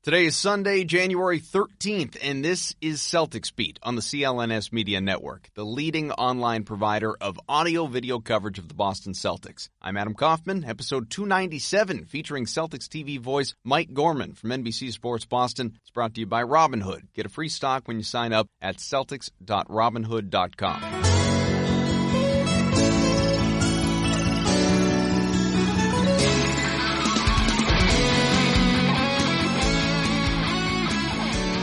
Today is Sunday, January 13th, and this is Celtics Beat on the CLNS Media Network, the leading online provider of audio-video coverage of the Boston Celtics. I'm Adam Kaufman, episode 297, featuring Celtics TV voice Mike Gorman from NBC Sports Boston. It's brought to you by Robinhood. Get a free stock when you sign up at Celtics.Robinhood.com.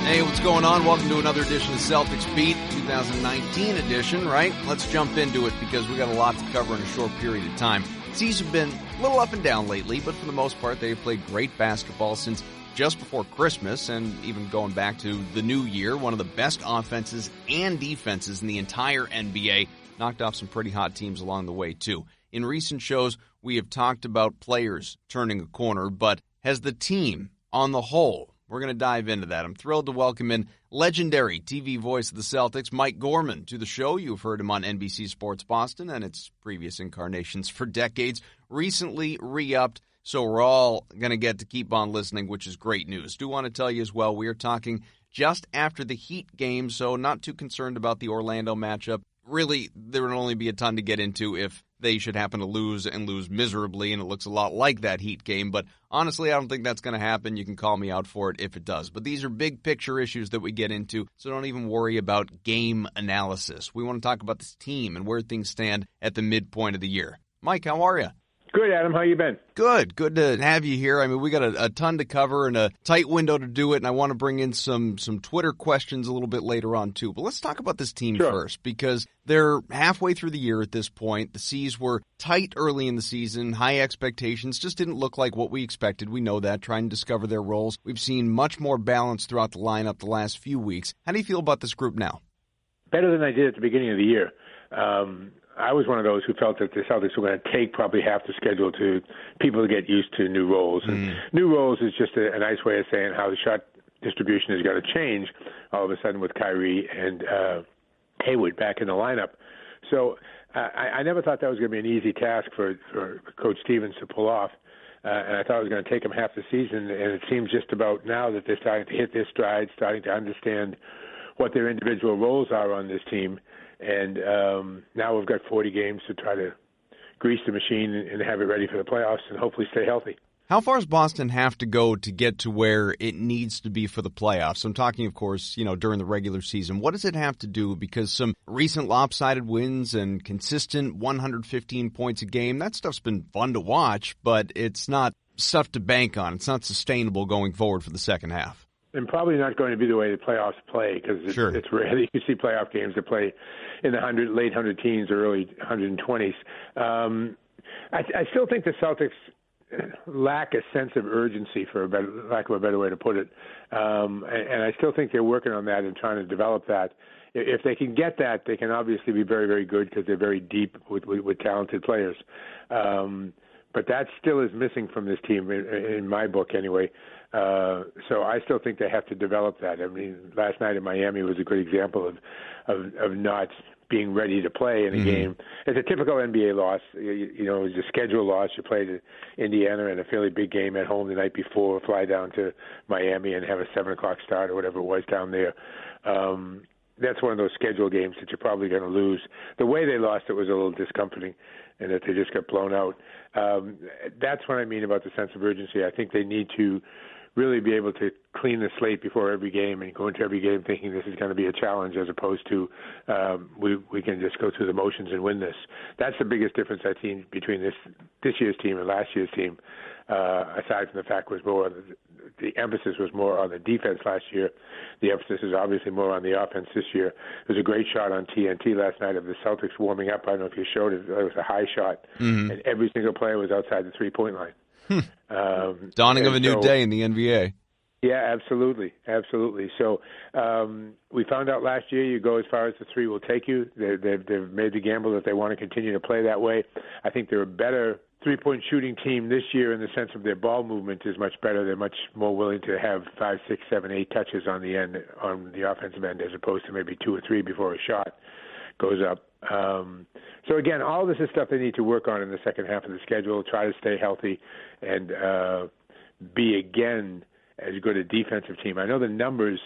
Hey, what's going on? Welcome to another edition of Celtics Beat, 2019 edition, right? Let's jump into it because we got a lot to cover in a short period of time. C's have been a little up and down lately, but for the most part, they've played great basketball since just before Christmas and even going back to the new year. One of the best offenses and defenses in the entire NBA. Knocked off some pretty hot teams along the way, too. In recent shows, we have talked about players turning a corner, but has the team on the whole? We're going to dive into that. I'm thrilled to welcome in legendary TV voice of the Celtics, Mike Gorman, to the show. You've heard him on NBC Sports Boston and its previous incarnations for decades. Recently re-upped, so we're all going to get to keep on listening, which is great news. Do want to tell you as well, we are talking just after the Heat game, so not too concerned about the Orlando matchup. Really, there would only be a ton to get into if they should happen to lose and lose miserably, and it looks a lot like that Heat game. But honestly, I don't think that's going to happen. You can call me out for it if it does. But these are big picture issues that we get into, so don't even worry about game analysis. We want to talk about this team and where things stand at the midpoint of the year. Mike, how are you? Good, Adam. How you been? Good to have you here. I mean, we got a ton to cover and a tight window to do it, and I want to bring in some Twitter questions a little bit later on, too. But let's talk about this team first, because they're halfway through the year at this point. The C's were tight early in the season, high expectations, just didn't look like what we expected. We know that, trying to discover their roles. We've seen much more balance throughout the lineup the last few weeks. How do you feel about this group now? Better than I did at the beginning of the year. I was one of those who felt that the Celtics were going to take probably half the schedule to people to get used to new roles. And new roles is just a nice way of saying how the shot distribution is going to change all of a sudden with Kyrie and Hayward back in the lineup. So I never thought that was going to be an easy task for Coach Stevens to pull off. And I thought it was going to take them half the season. And it seems just about now that they're starting to hit their stride, starting to understand what their individual roles are on this team. And now we've got 40 games to try to grease the machine and have it ready for the playoffs and hopefully stay healthy. How far does Boston have to go to get to where it needs to be for the playoffs? I'm talking, of course, during the regular season. What does it have to do? Because some recent lopsided wins and consistent 115 points a game, that stuff's been fun to watch, but it's not stuff to bank on. It's not sustainable going forward for the second half. And probably not going to be the way the playoffs play, because it's rare that you see playoff games that play in the late 100 teens or early 120s. I still think the Celtics lack a sense of urgency, for lack of a better way to put it. And I still think they're working on that and trying to develop that. If they can get that, they can obviously be very, very good because they're very deep with talented players. But that still is missing from this team, in my book anyway. So I still think they have to develop that. I mean, last night in Miami was a good example of not being ready to play in a game. It's a typical NBA loss. It was a schedule loss. You played Indiana in a fairly big game at home the night before, fly down to Miami and have a 7 o'clock start or whatever it was down there. That's one of those schedule games that you're probably going to lose. The way they lost it was a little discomforting, and that they just got blown out. That's what I mean about the sense of urgency. I think they need to really be able to clean the slate before every game and go into every game thinking this is going to be a challenge, as opposed to we can just go through the motions and win this. That's the biggest difference I've seen between this year's team and last year's team. Aside from the fact the emphasis was more on the defense last year. The emphasis is obviously more on the offense this year. There was a great shot on TNT last night of the Celtics warming up. I don't know if you showed it. It was a high shot, and every single player was outside the three-point line. Dawning of a new day in the NBA. Yeah, absolutely. So we found out last year you go as far as the three will take you. They've made the gamble that they want to continue to play that way. I think they're a better three-point shooting team this year in the sense of their ball movement is much better. They're much more willing to have 5, 6, 7, 8 touches on the end, on the offensive end, as opposed to maybe 2 or 3 before a shot goes up. So again, all this is stuff they need to work on in the second half of the schedule, try to stay healthy and be again as good a defensive team. I know the numbers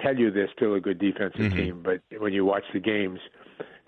tell you they're still a good defensive team, but when you watch the games,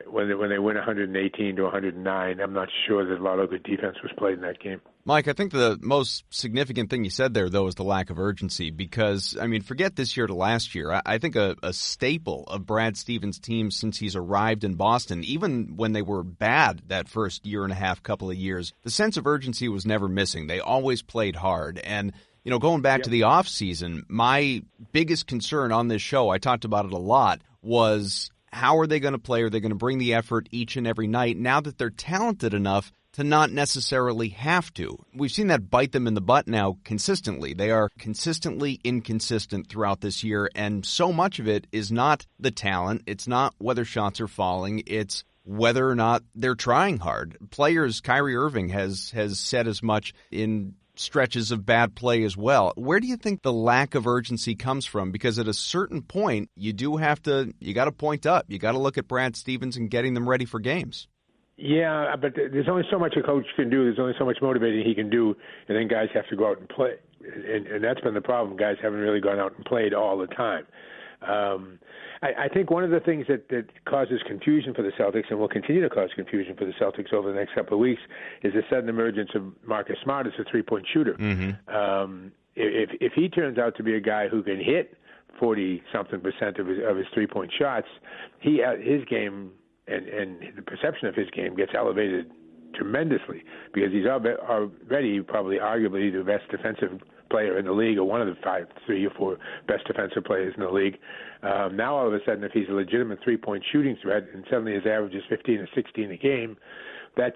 when they win 118 to 109, I'm not sure that a lot of good defense was played in that game. Mike, I think the most significant thing you said there, though, is the lack of urgency because, I mean, forget this year to last year. I think a staple of Brad Stevens' team since he's arrived in Boston, even when they were bad that first year and a half, couple of years, the sense of urgency was never missing. They always played hard. And, you know, going back to the offseason, my biggest concern on this show, I talked about it a lot, was how are they going to play? Are they going to bring the effort each and every night now that they're talented enough to not necessarily have to? We've seen that bite them in the butt now consistently. They are consistently inconsistent throughout this year, and so much of it is not the talent. It's not whether shots are falling. It's whether or not they're trying hard. Players, Kyrie Irving has said as much in stretches of bad play as well. Where do you think the lack of urgency comes from? Because at a certain point, you got to point up. You got to look at Brad Stevens and getting them ready for games. Yeah, but there's only so much a coach can do. There's only so much motivating he can do, and then guys have to go out and play. And that's been the problem. Guys haven't really gone out and played all the time. I think one of the things that causes confusion for the Celtics and will continue to cause confusion for the Celtics over the next couple of weeks is the sudden emergence of Marcus Smart as a three-point shooter. If he turns out to be a guy who can hit 40-something% of his three-point shots, his game and the perception of his game gets elevated tremendously because he's already probably arguably the best defensive player in the league, or one of the 3 or 4 best defensive players in the league. Now all of a sudden, if he's a legitimate three-point shooting threat and suddenly his average is 15 or 16 a game, that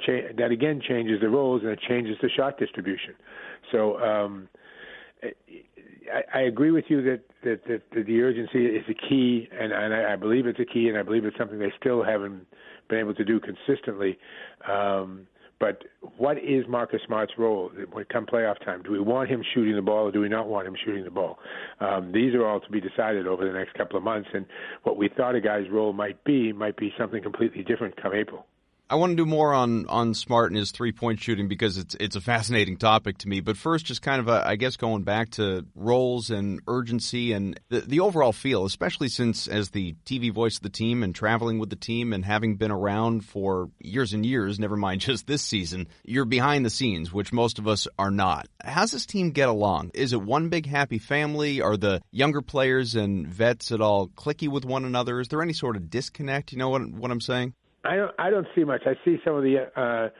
again changes the roles and it changes the shot distribution. So I agree with you that the urgency is the key, and I believe it's a key, and I believe it's something they still haven't been able to do consistently. But what is Marcus Smart's role when it comes playoff time? Do we want him shooting the ball or do we not want him shooting the ball? These are all to be decided over the next couple of months, and what we thought a guy's role might be something completely different come April. I want to do more on Smart and his three-point shooting because it's a fascinating topic to me. But first, just kind of, I guess, going back to roles and urgency and the overall feel, especially since as the TV voice of the team and traveling with the team and having been around for years and years, never mind just this season, you're behind the scenes, which most of us are not. How's this team get along? Is it one big happy family? Are the younger players and vets at all clicky with one another? Is there any sort of disconnect? You know what I'm saying? I don't see much. I see some of the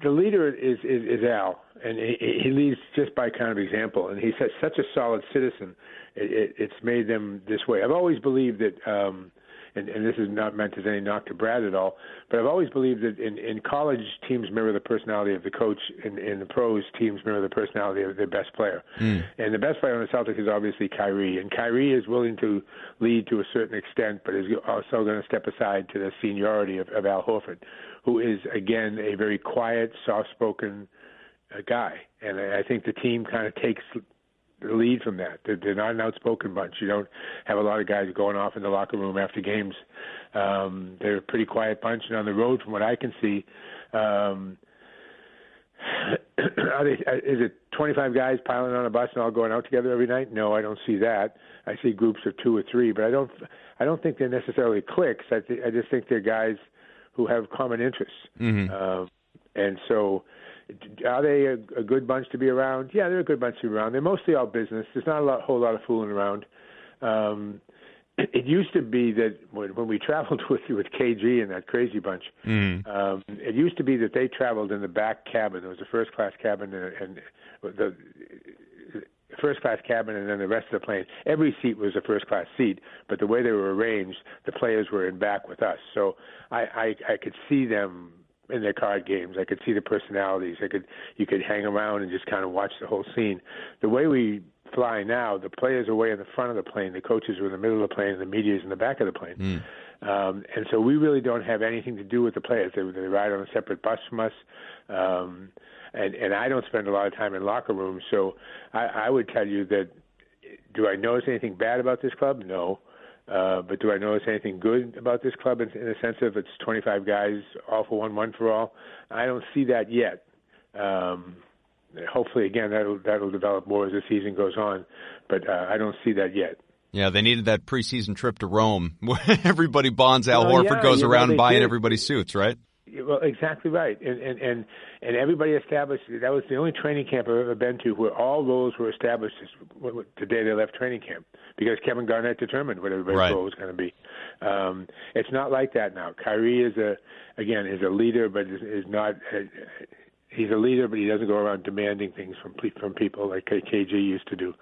leader is Al, and he leads just by kind of example, and he's such a solid citizen. It's made them this way. I've always believed that, and this is not meant as any knock to Brad at all, but I've always believed that in college teams mirror the personality of the coach, and in the pros teams mirror the personality of their best player. And the best player on the Celtics is obviously Kyrie, and Kyrie is willing to lead to a certain extent, but is also going to step aside to the seniority of Al Horford, who is, again, a very quiet, soft-spoken guy. And I think the team kind of takes the lead from that. They're not an outspoken bunch. You don't have a lot of guys going off in the locker room after games. They're a pretty quiet bunch, and on the road, from what I can see, is it 25 guys piling on a bus and all going out together every night? No, I don't see that. I see groups of 2 or 3, but I don't think they're necessarily cliques. I just think they're guys who have common interests. And so, are they a good bunch to be around? Yeah, they're a good bunch to be around. They're mostly all business. There's not a whole lot of fooling around. It used to be that when we traveled with KG and that crazy bunch, it used to be that they traveled in the back cabin. There was a first-class cabin and the first-class cabin, and then the rest of the plane. Every seat was a first-class seat, but the way they were arranged, the players were in back with us. So I could see them in their card games. I could see the personalities. You could hang around and just kind of watch the whole scene. The way we fly now, the players are way in the front of the plane, the coaches are in the middle of the plane, and the media is in the back of the plane. And so we really don't have anything to do with the players. They ride on a separate bus from us. And I don't spend a lot of time in locker rooms, so I would tell you that, do I notice anything bad about this club? No. But do I notice anything good about this club in the sense of it's 25 guys, all for one for all? I don't see that yet. hopefully, again, that'll develop more as the season goes on, but I don't see that yet. Yeah, they needed that preseason trip to Rome where everybody bonds. Al Horford goes around buying everybody's suits, right? Well, exactly right, and everybody established. That was the only training camp I've ever been to where all roles were established the day they left training camp, because Kevin Garnett determined what everybody's role was going to be. It's not like that now. Kyrie is a leader, but is not. He's a leader, but he doesn't go around demanding things from people like KG used to do.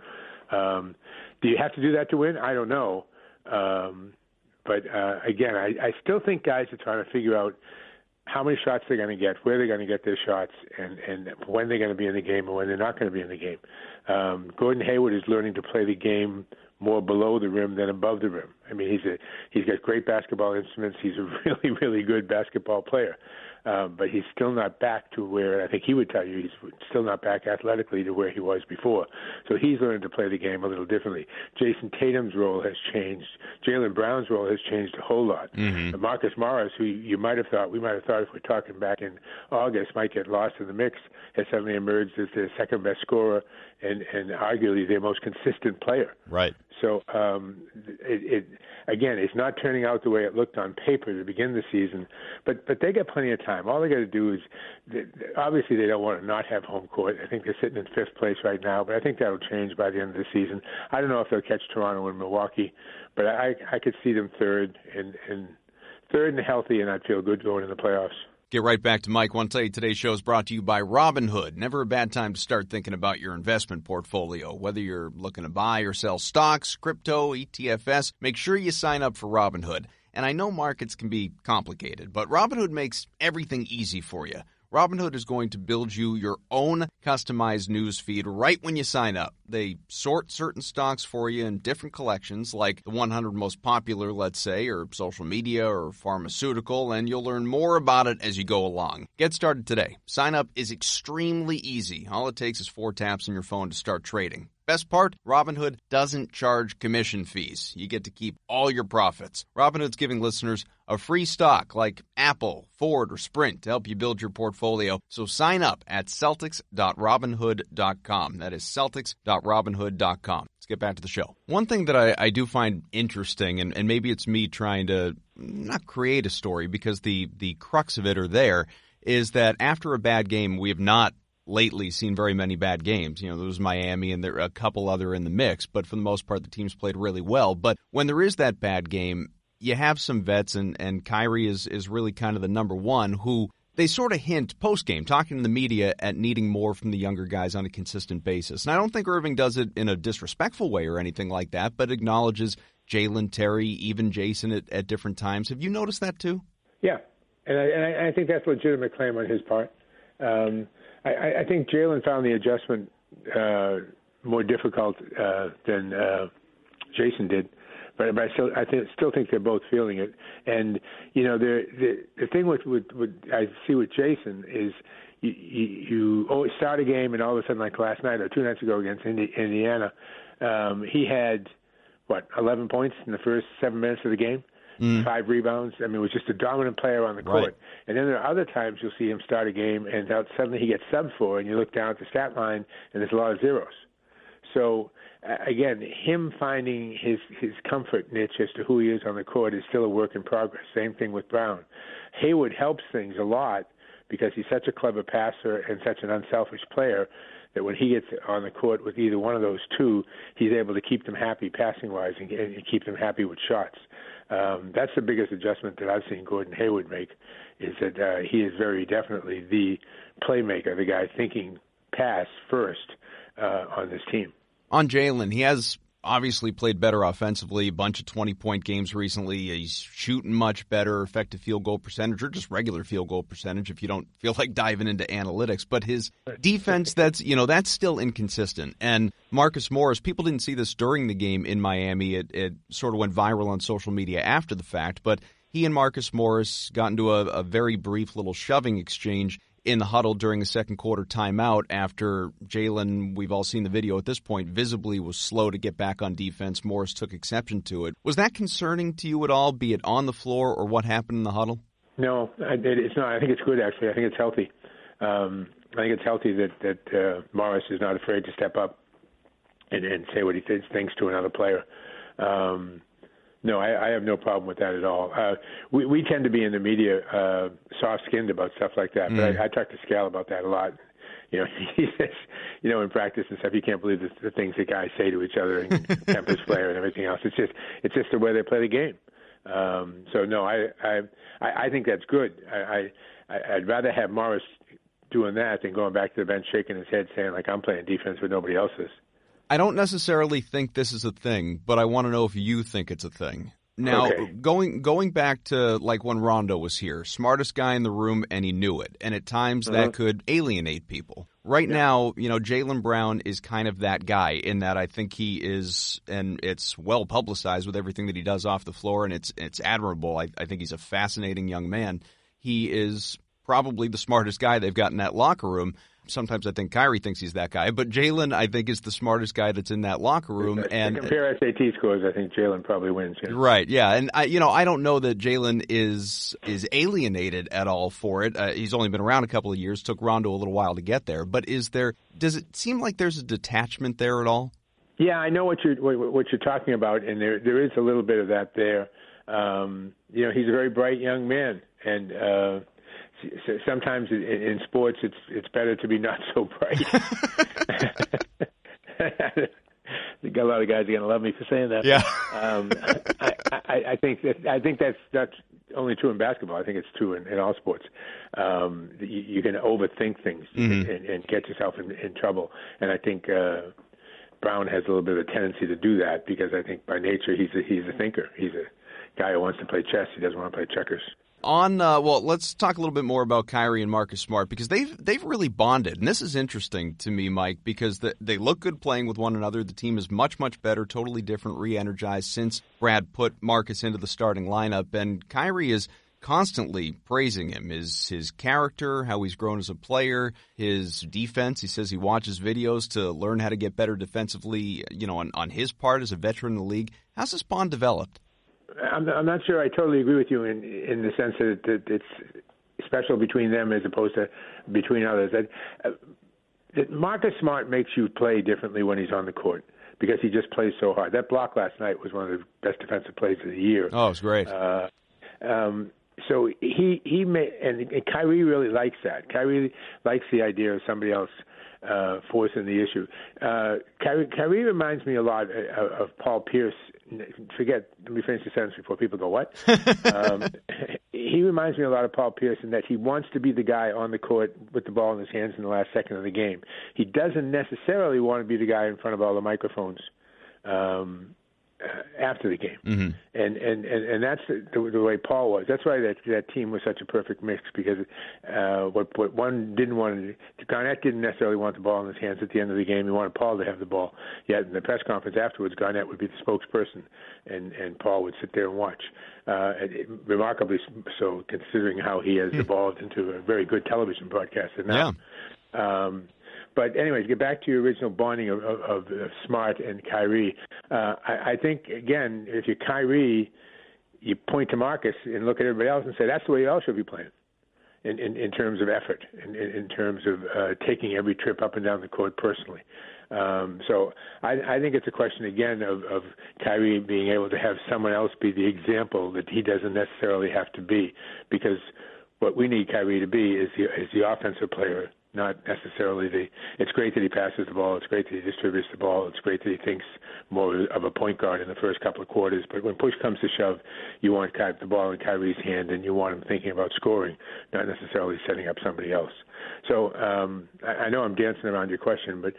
Do you have to do that to win? I don't know. But again, I still think guys are trying to figure out how many shots they're going to get, where they're going to get their shots, and when they're going to be in the game and when they're not going to be in the game. Gordon Hayward is learning to play the game more below the rim than above the rim. I mean, he's got great basketball instruments. He's a really, really good basketball player. But he's still not back to where, I think he would tell you, he's still not back athletically to where he was before. So he's learning to play the game a little differently. Jason Tatum's role has changed. Jaylen Brown's role has changed a whole lot. Mm-hmm. Marcus Morris, who we might have thought if we're talking back in August, might get lost in the mix, has suddenly emerged as their second best scorer and arguably their most consistent player. Right. So, again, it's not turning out the way it looked on paper to begin the season, but they got plenty of time. All they got to do is, obviously they don't want to not have home court. I think they're sitting in fifth place right now, but I think that'll change by the end of the season. I don't know if they'll catch Toronto and Milwaukee, but I could see them third and healthy, and I'd feel good going in the playoffs. Get right back to Mike. Want to tell you today's show is brought to you by Robinhood. Never a bad time to start thinking about your investment portfolio. Whether you're looking to buy or sell stocks, crypto, ETFs, make sure you sign up for Robinhood. And I know markets can be complicated, but Robinhood makes everything easy for you. Robinhood is going to build you your own customized news feed right when you sign up. They sort certain stocks for you in different collections, like the 100 most popular, let's say, or social media or pharmaceutical, and you'll learn more about it as you go along. Get started today. Sign up is extremely easy. All it takes is 4 taps on your phone to start trading. Best part, Robinhood doesn't charge commission fees. You get to keep all your profits. Robinhood's giving listeners a free stock like Apple, Ford, or Sprint to help you build your portfolio. So sign up at Celtics.Robinhood.com. That is Celtics.Robinhood.com. Let's get back to the show. One thing that I do find interesting, and maybe it's me trying to not create a story because the crux of it are there, is that after a bad game, we have not lately seen very many bad games. You know, there was Miami and there are a couple other in the mix, but for the most part, the teams played really well. But when there is that bad game, you have some vets, and Kyrie is really kind of the number one who they sort of hint post-game, talking to the media, at needing more from the younger guys on a consistent basis. And I don't think Irving does it in a disrespectful way or anything like that, but acknowledges Jalen, Terry, even Jason at different times. Have you noticed that too? Yeah, and I think that's a legitimate claim on his part. I think Jalen found the adjustment more difficult than Jason did, but I still think they're both feeling it. And you know, the thing with I see with Jason is you always start a game and all of a sudden, like last night or 2 nights ago against Indiana, he had 11 points in the first 7 minutes of the game. 5 rebounds. I mean, it was just a dominant player on the court. Right. And then there are other times you'll see him start a game and suddenly he gets subbed for, and you look down at the stat line and there's a lot of zeros. So, again, him finding his comfort niche as to who he is on the court is still a work in progress. Same thing with Brown. Hayward helps things a lot because he's such a clever passer and such an unselfish player that when he gets on the court with either one of those two, he's able to keep them happy passing-wise and keep them happy with shots. That's the biggest adjustment that I've seen Gordon Hayward make, is that he is very definitely the playmaker, the guy thinking pass first on this team. On Jalen, he has obviously played better offensively, a bunch of 20-point games recently. He's shooting much better, effective field goal percentage, or just regular field goal percentage if you don't feel like diving into analytics. But his defense, that's still inconsistent. And Marcus Morris, people didn't see this during the game in Miami. It sort of went viral on social media after the fact. But he and Marcus Morris got into a very brief little shoving exchange in the huddle during a second quarter timeout after Jalen, we've all seen the video at this point, visibly was slow to get back on defense. Morris took exception to it. Was that concerning to you at all, be it on the floor or what happened in the huddle? No, it's not. I think it's good, actually. I think it's healthy. I think it's healthy that Morris is not afraid to step up and say what he thinks to another player. No, I have no problem with that at all. We tend to be in the media soft-skinned about stuff like that, but I talk to Scal about that a lot. He says, in practice and stuff, you can't believe the things that guys say to each other and tempers flare and everything else. It's just the way they play the game. So no, I think that's good. I'd rather have Morris doing that than going back to the bench shaking his head saying, like, I'm playing defense when nobody else is. I don't necessarily think this is a thing, but I want to know if you think it's a thing. Now, okay. going back to like when Rondo was here, smartest guy in the room, and he knew it. And at times that could alienate people. Right now, Jaylen Brown is kind of that guy in that I think he is, and it's well publicized with everything that he does off the floor, and it's admirable. I think he's a fascinating young man. He is probably the smartest guy they've got in that locker room. Sometimes I think Kyrie thinks he's that guy, but Jaylen, I think, is the smartest guy that's in that locker room. And compare SAT scores, I think Jaylen probably wins. Yeah. Right, yeah, and I don't know that Jaylen is alienated at all for it. He's only been around a couple of years. Took Rondo a little while to get there, but does it seem like there's a detachment there at all? Yeah, I know what you're talking about, and there is a little bit of that there. He's a very bright young man, and sometimes in sports it's better to be not so bright. You got a lot of guys are going to love me for saying that. Yeah. I think that's only true in basketball. I think it's true in all sports. You can overthink things and get yourself in trouble. And I think Brown has a little bit of a tendency to do that because I think by nature he's a thinker. He's a guy who wants to play chess. He doesn't want to play checkers. Let's talk a little bit more about Kyrie and Marcus Smart because they've really bonded, and this is interesting to me, Mike, because they look good playing with one another. The team is much, much better, totally different, re-energized since Brad put Marcus into the starting lineup, and Kyrie is constantly praising him, his character, how he's grown as a player, his defense. He says he watches videos to learn how to get better defensively, on his part as a veteran in the league. How's this bond developed? I'm not sure I totally agree with you in the sense that it's special between them as opposed to between others. That Marcus Smart makes you play differently when he's on the court because he just plays so hard. That block last night was one of the best defensive plays of the year. Oh, it was great. So he may, and Kyrie really likes that. Kyrie likes the idea of somebody else forcing the issue. Kyrie reminds me a lot of Paul Pierce. Let me finish the sentence before people go, what? He reminds me a lot of Paul Pierce in that he wants to be the guy on the court with the ball in his hands in the last second of the game. He doesn't necessarily want to be the guy in front of all the microphones after the game. Mm-hmm. And that's the way Paul was. That's why that team was such a perfect mix because what one didn't want to, Garnett didn't necessarily want the ball in his hands at the end of the game. He wanted Paul to have the ball. Yet in the press conference afterwards, Garnett would be the spokesperson and Paul would sit there and watch. Remarkably so, considering how he has evolved into a very good television broadcaster now. Yeah. But anyways, get back to your original bonding of Smart and Kyrie. I think, again, if you're Kyrie, you point to Marcus and look at everybody else and say, that's the way you all should be playing in terms of effort, in terms of taking every trip up and down the court personally. So I think it's a question, again, of Kyrie being able to have someone else be the example that he doesn't necessarily have to be, because what we need Kyrie to be is the offensive player, not necessarily it's great that he passes the ball. It's great that he distributes the ball. It's great that he thinks more of a point guard in the first couple of quarters. But when push comes to shove, you want the ball in Kyrie's hand, and you want him thinking about scoring, not necessarily setting up somebody else. So I know I'm dancing around your question, but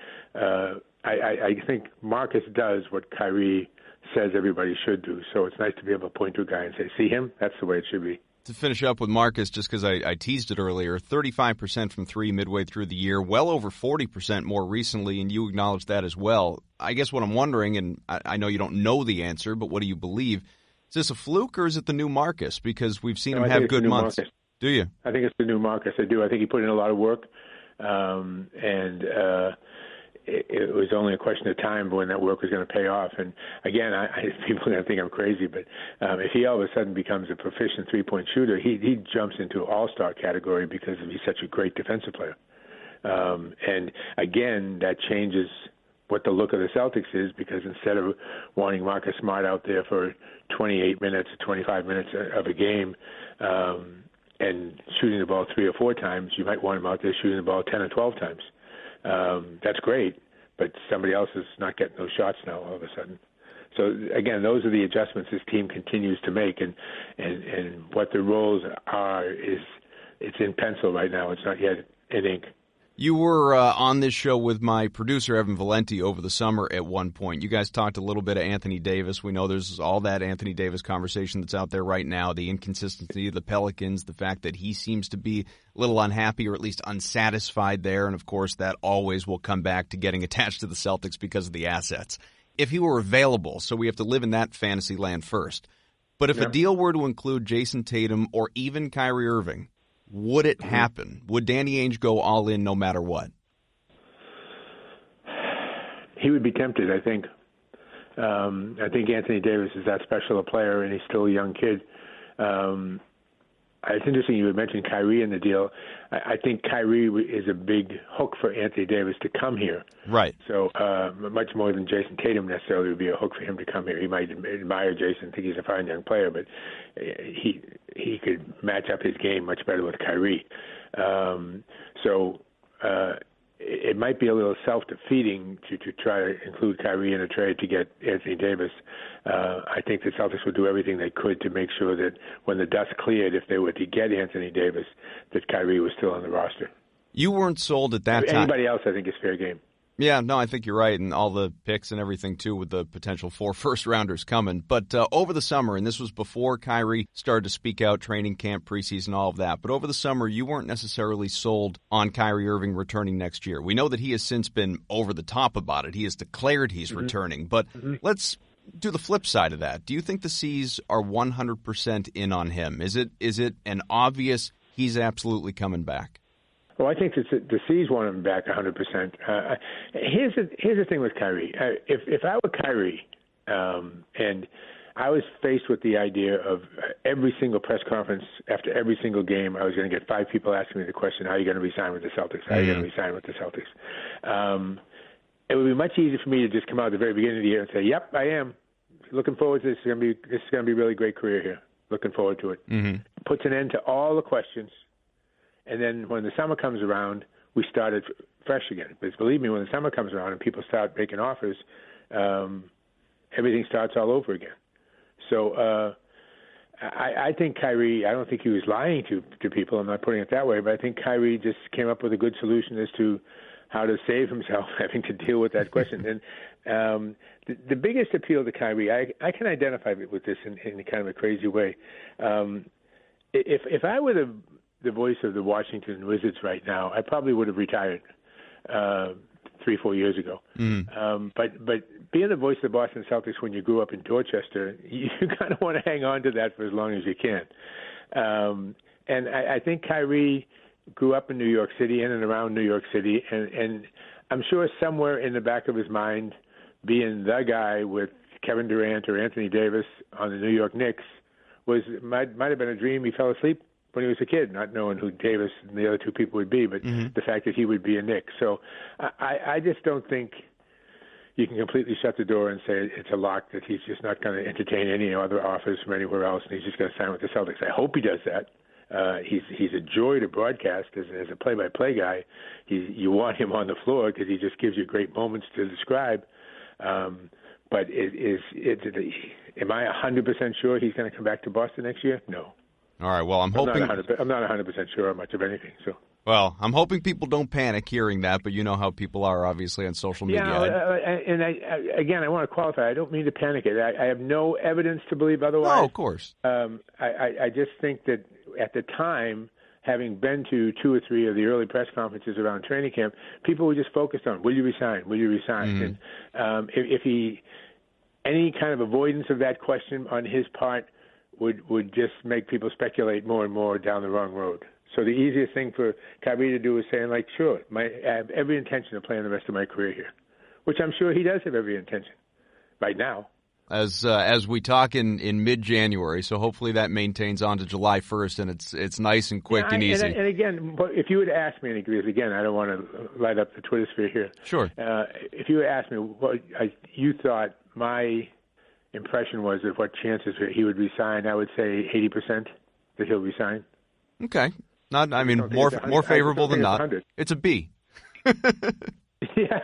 I think Marcus does what Kyrie says everybody should do. So it's nice to be able to point to a guy and say, see him? That's the way it should be. To finish up with Marcus, just because I teased it earlier, 35% from three midway through the year, well over 40% more recently, and you acknowledged that as well. I guess what I'm wondering, and I know you don't know the answer, but what do you believe? Is this a fluke or is it the new Marcus? Because we've seen him have good months. Marcus. Do you? I think it's the new Marcus. I do. I think he put in a lot of work, it was only a question of time when that work was going to pay off. And again, people are going to think I'm crazy, but if he all of a sudden becomes a proficient three-point shooter, he jumps into all-star category because he's such a great defensive player. And again, that changes what the look of the Celtics is, because instead of wanting Marcus Smart out there for 28 minutes or 25 minutes of a game and shooting the ball 3 or 4 times, you might want him out there shooting the ball 10 or 12 times. That's great, but somebody else is not getting those shots now all of a sudden. So again, those are the adjustments this team continues to make, and what the roles are is it's in pencil right now. It's not yet in ink. You were on this show with my producer, Evan Valenti, over the summer at one point. You guys talked a little bit of Anthony Davis. We know there's all that Anthony Davis conversation that's out there right now, the inconsistency of the Pelicans, the fact that he seems to be a little unhappy or at least unsatisfied there. And, of course, that always will come back to getting attached to the Celtics because of the assets. If he were available, so we have to live in that fantasy land first. But if a deal were to include Jason Tatum or even Kyrie Irving, would it happen? Would Danny Ainge go all in no matter what? He would be tempted, I think. I think Anthony Davis is that special a player, and he's still a young kid. It's interesting you would mention Kyrie in the deal. I think Kyrie is a big hook for Anthony Davis to come here. Right. So much more than Jason Tatum necessarily would be a hook for him to come here. He might admire Jason, think he's a fine young player, but he could match up his game much better with Kyrie. It might be a little self-defeating to try to include Kyrie in a trade to get Anthony Davis. I think the Celtics would do everything they could to make sure that when the dust cleared, if they were to get Anthony Davis, that Kyrie was still on the roster. You weren't sold at that time. Anybody else, I think, is fair game. Yeah, no, I think you're right, and all the picks and everything, too, with the potential 4 first-rounders coming. But over the summer, and this was before Kyrie started to speak out, training camp, preseason, all of that, but over the summer, you weren't necessarily sold on Kyrie Irving returning next year. We know that he has since been over the top about it. He has declared he's returning. But let's do the flip side of that. Do you think the C's are 100% in on him? Is it an obvious he's absolutely coming back? Well, I think the C's want him back 100%. Here's the thing with Kyrie. If I were Kyrie and I was faced with the idea of every single press conference after every single game, I was going to get 5 people asking me the question, how are you going to resign with the Celtics? How are you going to resign with the Celtics? It would be much easier for me to just come out at the very beginning of the year and say, yep, I am. Looking forward to this. This is going to be a really great career here. Looking forward to it. Mm-hmm. Puts an end to all the questions. And then when the summer comes around, we started fresh again. Because believe me, when the summer comes around and people start making offers, everything starts all over again. So I think Kyrie, I don't think he was lying to people. I'm not putting it that way. But I think Kyrie just came up with a good solution as to how to save himself having to deal with that question. And the biggest appeal to Kyrie, I can identify with this in kind of a crazy way. If I were the voice of the Washington Wizards right now, I probably would have retired 3-4 years ago. But being the voice of the Boston Celtics when you grew up in Dorchester, you kind of want to hang on to that for as long as you can. And I think Kyrie grew up in New York City, in and around New York City, and I'm sure somewhere in the back of his mind, being the guy with Kevin Durant or Anthony Davis on the New York Knicks might have been a dream he fell asleep when he was a kid, not knowing who Davis and the other 2 people would be, but the fact that he would be a Knick. So I just don't think you can completely shut the door and say it's a lock that he's just not going to entertain any other offers from anywhere else, and he's just going to sign with the Celtics. I hope he does that. He's a joy to broadcast as a play-by-play guy. You want him on the floor because he just gives you great moments to describe. But am I 100% sure he's going to come back to Boston next year? No. All right, well, I'm hoping... I'm not 100% sure on much of anything. So. Well, I'm hoping people don't panic hearing that, but you know how people are, obviously, on social media. Yeah, again, I want to qualify. I don't mean to panic it. I have no evidence to believe otherwise. No, of course. I just think that at the time, having been to 2 or 3 of the early press conferences around training camp, people were just focused on, will you resign? Will you resign? And if any kind of avoidance of that question on his part would just make people speculate more and more down the wrong road. So the easiest thing for Kyrie to do is saying, like, sure, I have every intention of playing the rest of my career here, which I'm sure he does have every intention right now. as we talk in mid-January, so hopefully that maintains on to July 1st, and it's nice and quick and easy. And again, if you would ask me, because again, I don't want to light up the Twitter sphere here. Sure. If you would ask me what you thought my impression was of what chances he would resign, I would say 80% that he'll resign. Okay. More favorable than not. 100. It's a B. Yeah,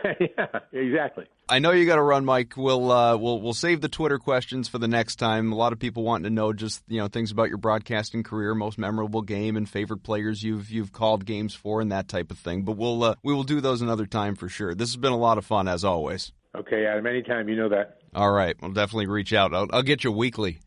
exactly. I know you got to run, Mike. We'll save the Twitter questions for the next time. A lot of people wanting to know just things about your broadcasting career, most memorable game, and favorite players you've called games for, and that type of thing. But we will do those another time for sure. This has been a lot of fun as always. Okay, Adam. Anytime, you know that. All right, we'll definitely reach out. I'll get you weekly.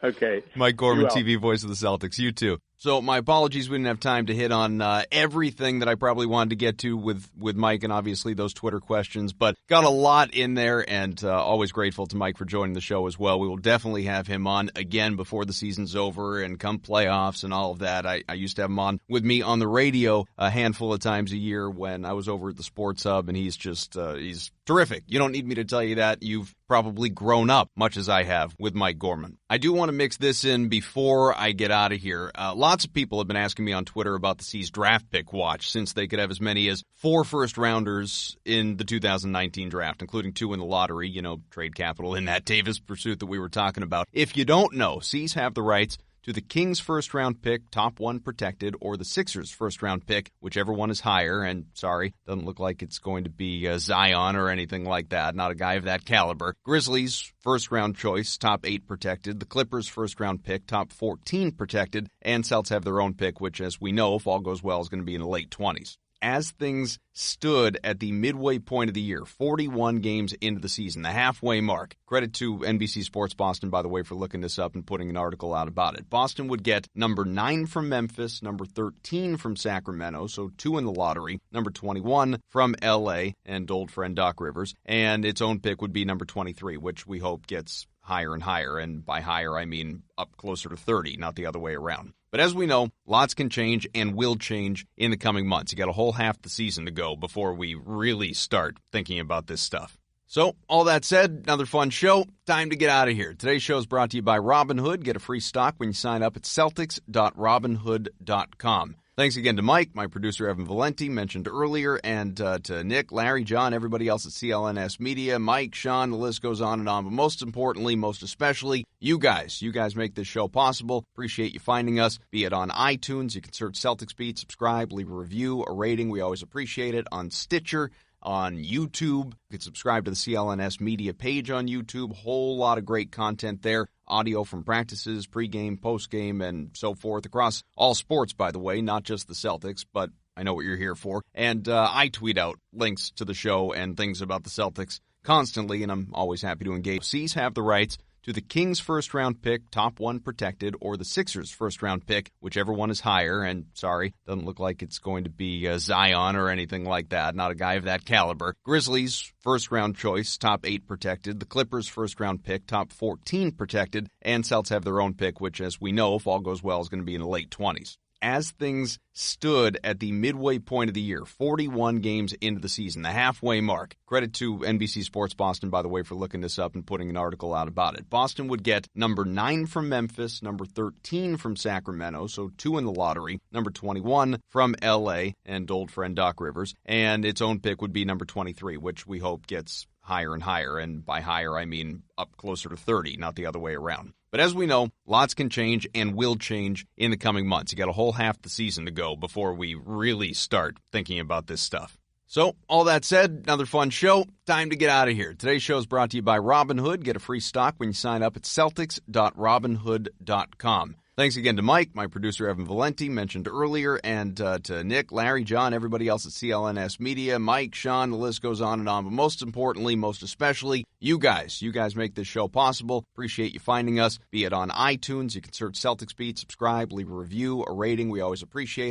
Okay. Mike Gorman, TV voice of the Celtics. You too. So my apologies, we didn't have time to hit on everything that I probably wanted to get to with Mike and obviously those Twitter questions, but got a lot in there, and always grateful to Mike for joining the show as well. We will definitely have him on again before the season's over and come playoffs and all of that. I used to have him on with me on the radio a handful of times a year when I was over at the Sports Hub, and he's just he's terrific. You don't need me to tell you that. You've probably grown up, much as I have, with Mike Gorman. I do want to mix this in before I get out of here. Lots of people have been asking me on Twitter about the C's draft pick watch, since they could have as many as 4 first-rounders in the 2019 draft, including 2 in the lottery, trade capital in that Davis pursuit that we were talking about. If you don't know, C's have the rights to the Kings' first-round pick, top 1 protected, or the Sixers' first-round pick, whichever one is higher. And sorry, doesn't look like it's going to be Zion or anything like that. Not a guy of that caliber. Grizzlies' first-round choice, top 8 protected. The Clippers' first-round pick, top 14 protected. And Celtics have their own pick, which, as we know, if all goes well, is going to be in the late 20s. As things stood at the midway point of the year, 41 games into the season, the halfway mark. Credit to NBC Sports Boston, by the way, for looking this up and putting an article out about it. Boston would get number 9 from Memphis, number 13 from Sacramento, so 2 in the lottery, number 21 from L.A. and old friend Doc Rivers, and its own pick would be number 23, which we hope gets higher and higher, and by higher I mean up closer to 30, not the other way around. But as we know, lots can change and will change in the coming months. You got a whole half the season to go before we really start thinking about this stuff. So, all that said, another fun show. Time to get out of here. Today's show is brought to you by Robinhood. Get a free stock when you sign up at Celtics.Robinhood.com. Thanks again to Mike, my producer Evan Valenti, mentioned earlier, and to Nick, Larry, John, everybody else at CLNS Media, Mike, Sean, the list goes on and on. But most importantly, most especially, you guys. You guys make this show possible. Appreciate you finding us, be it on iTunes. You can search Celtics Beat, subscribe, leave a review, a rating. We always appreciate it. On Stitcher, on YouTube. You can subscribe to the CLNS Media page on YouTube. Whole lot of great content there. Audio from practices, pregame, postgame, and so forth across all sports, by the way, not just the Celtics, but I know what you're here for. And I tweet out links to the show and things about the Celtics constantly, and I'm always happy to engage. C's have the rights to the Kings' first-round pick, top 1 protected, or the Sixers' first-round pick, whichever one is higher. And sorry, doesn't look like it's going to be Zion or anything like that. Not a guy of that caliber. Grizzlies' first-round choice, top 8 protected. The Clippers' first-round pick, top 14 protected. And Celtics have their own pick, which, as we know, if all goes well, is going to be in the late 20s. As things stood at the midway point of the year, 41 games into the season, the halfway mark. Credit to NBC Sports Boston, by the way, for looking this up and putting an article out about it. Boston would get number 9 from Memphis, number 13 from Sacramento, so 2 in the lottery, number 21 from L.A. and old friend Doc Rivers, and its own pick would be number 23, which we hope gets higher and higher, and by higher I mean up closer to 30, not the other way around. But as we know, lots can change and will change in the coming months. You got a whole half the season to go before we really start thinking about this stuff. So, all that said, another fun show. Time to get out of here. Today's show is brought to you by Robinhood. Get a free stock when you sign up at Celtics.Robinhood.com. Thanks again to Mike, my producer Evan Valenti, mentioned earlier, and to Nick, Larry, John, everybody else at CLNS Media, Mike, Sean, the list goes on and on. But most importantly, most especially, you guys. You guys make this show possible. Appreciate you finding us, be it on iTunes. You can search Celtics Beat, subscribe, leave a review, a rating. We always appreciate it.